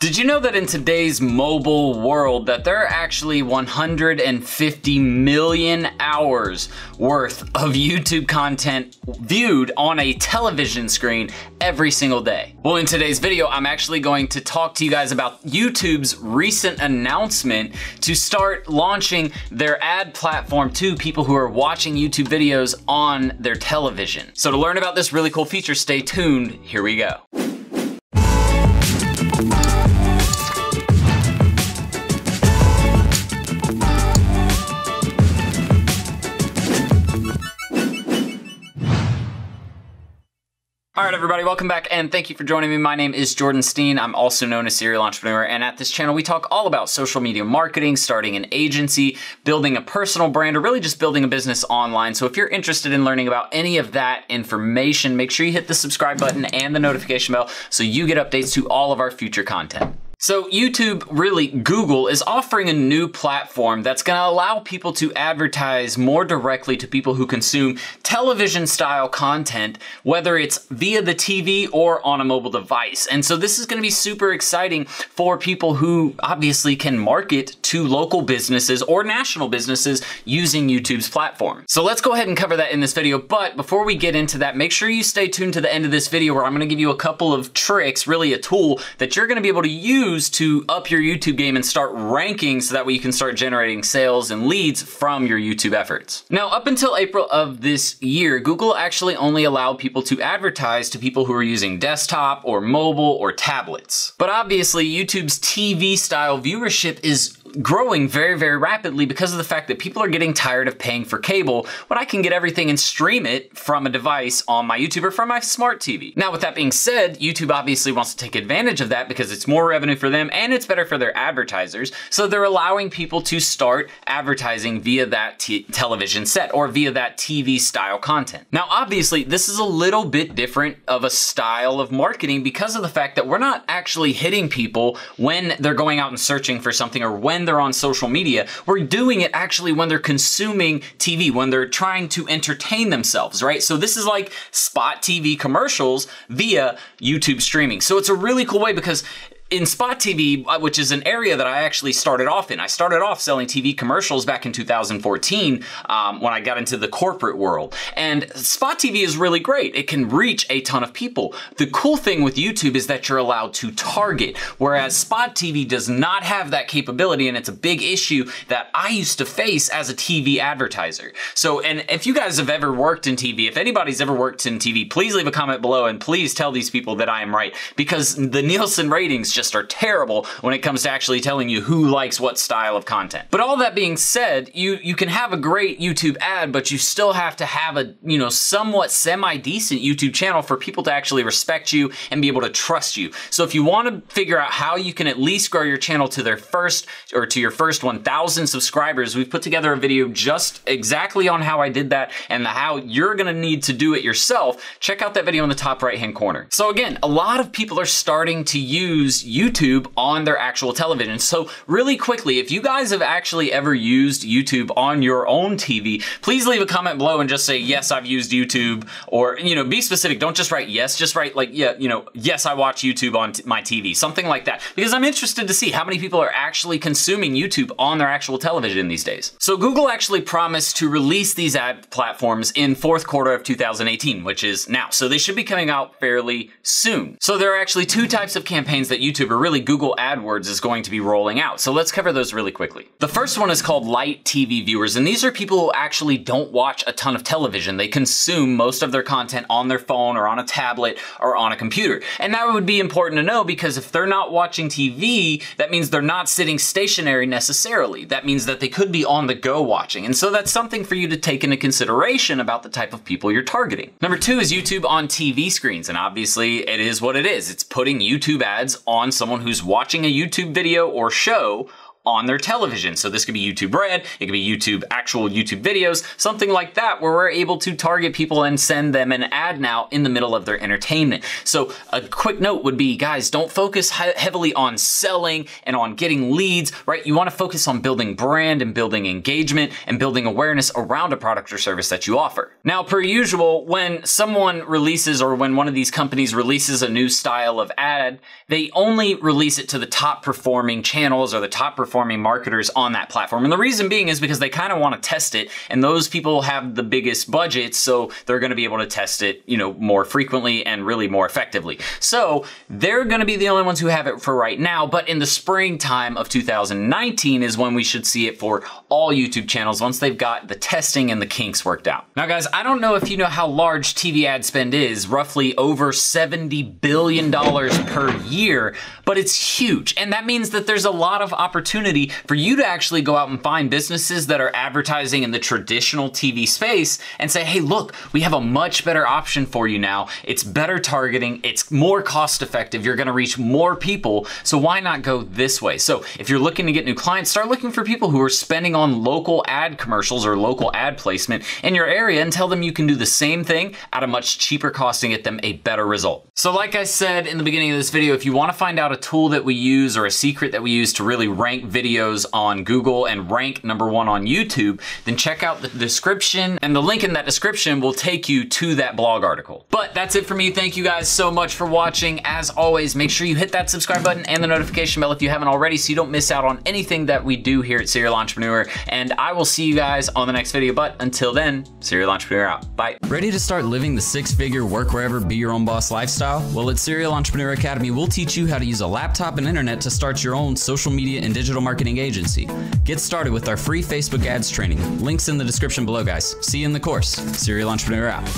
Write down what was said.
Did you know that in today's mobile world that there are actually 150 million hours worth of YouTube content viewed on a television screen every single day? Well, in today's video, I'm actually going to talk to you guys about YouTube's recent announcement to start launching their ad platform to people who are watching YouTube videos on their television. So to learn about this really cool feature, stay tuned. Here we go. All right, everybody, welcome back and thank you for joining me. My name is Jordan Steen. I'm also known as Serial Entrepreneur, and at this channel, we talk all about social media marketing, starting an agency, building a personal brand, or really just building a business online. So if you're interested in learning about any of that information, make sure you hit the subscribe button and the notification bell so you get updates to all of our future content. So YouTube, really Google, is offering a new platform that's gonna allow people to advertise more directly to people who consume television style content, whether it's via the TV or on a mobile device. And so this is gonna be super exciting for people who obviously can market to local businesses or national businesses using YouTube's platform. So let's go ahead and cover that in this video. But before we get into that, make sure you stay tuned to the end of this video where I'm gonna give you a couple of tricks, really a tool that you're gonna be able to use to up your YouTube game and start ranking so that way you can start generating sales and leads from your YouTube efforts. Now, up until April of this year, Google actually only allowed people to advertise to people who are using desktop or mobile or tablets. But obviously, YouTube's TV style viewership is growing very, very rapidly because of the fact that people are getting tired of paying for cable when I can get everything and stream it from a device on my YouTube or from my smart TV. Now, with that being said, YouTube obviously wants to take advantage of that because it's more revenue for them and it's better for their advertisers. So they're allowing people to start advertising via that television set or via that TV style content. Now, obviously, this is a little bit different of a style of marketing because of the fact that we're not actually hitting people when they're going out and searching for something or when they're on social media. We're doing it actually when they're consuming TV, when they're trying to entertain themselves, right? So this is like spot TV commercials via YouTube streaming. So it's a really cool way because in Spot TV, which is an area that I actually started off in, I started off selling TV commercials back in 2014 when I got into the corporate world. And Spot TV is really great. It can reach a ton of people. The cool thing with YouTube is that you're allowed to target, whereas Spot TV does not have that capability, and it's a big issue that I used to face as a TV advertiser. So, and if you guys have ever worked in TV, if anybody's ever worked in TV, please leave a comment below and please tell these people that I am right, because the Nielsen ratings just are terrible when it comes to actually telling you who likes what style of content. But all that being said, you can have a great YouTube ad, but you still have to have a, somewhat semi-decent YouTube channel for people to actually respect you and be able to trust you. So if you want to figure out how you can at least grow your channel to your first 1,000 subscribers, we've put together a video just exactly on how I did that and how you're gonna need to do it yourself. Check out that video in the top right-hand corner. So again, a lot of people are starting to use YouTube on their actual television. So really quickly, if you guys have actually ever used YouTube on your own TV, please leave a comment below and just say, yes, I've used YouTube, or, be specific. Don't just write yes, just write like, yeah, yes, I watch YouTube on my TV, something like that. Because I'm interested to see how many people are actually consuming YouTube on their actual television these days. So Google actually promised to release these ad platforms in fourth quarter of 2018, which is now. So they should be coming out fairly soon. So there are actually two types of campaigns that YouTube, or really Google AdWords, is going to be rolling out. So let's cover those really quickly. The first one is called light TV viewers, and these are people who actually don't watch a ton of television. They consume most of their content on their phone or on a tablet or on a computer. And that would be important to know because if they're not watching TV, that means they're not sitting stationary necessarily. That means that they could be on the go watching. And so that's something for you to take into consideration about the type of people you're targeting. Number two is YouTube on TV screens. And obviously it is what it is. It's putting YouTube ads on someone who's watching a YouTube video or show on their television. So this could be YouTube Red, it could be YouTube, actual YouTube videos, something like that, where we're able to target people and send them an ad now in the middle of their entertainment. So a quick note would be, guys, don't focus heavily on selling and on getting leads, right? You want to focus on building brand and building engagement and building awareness around a product or service that you offer. Now, per usual, when someone releases, or when one of these companies releases a new style of ad, they only release it to the top performing channels or the top performing marketers on that platform. And the reason being is because they kind of want to test it, and those people have the biggest budgets, so they're going to be able to test it, you know, more frequently and really more effectively. So they're going to be the only ones who have it for right now, but in the springtime of 2019 is when we should see it for all YouTube channels once they've got the testing and the kinks worked out. Now guys, I don't know if you know how large TV ad spend is, roughly over $70 billion per year, but it's huge. And that means that there's a lot of opportunity for you to actually go out and find businesses that are advertising in the traditional TV space and say, hey, look, we have a much better option for you now. It's better targeting, it's more cost effective, you're gonna reach more people, so why not go this way? So if you're looking to get new clients, start looking for people who are spending on local ad commercials or local ad placement in your area and tell them you can do the same thing at a much cheaper cost and get them a better result. So like I said in the beginning of this video, if you wanna find out a tool that we use or a secret that we use to really rank videos on Google and rank #1 on YouTube, then check out the description, and the link in that description will take you to that blog article. But that's it for me. Thank you guys so much for watching. As always, make sure you hit that subscribe button and the notification bell if you haven't already, so you don't miss out on anything that we do here at Serial Entrepreneur. And I will see you guys on the next video. But until then, Serial Entrepreneur out. Bye. Ready to start living the six-figure work wherever, be your own boss lifestyle? Well, at Serial Entrepreneur Academy, we'll teach you how to use a laptop and internet to start your own social media and digital marketing agency. Get started with our free Facebook ads training. Links in the description below, guys. See you in the course. Serial Entrepreneur out.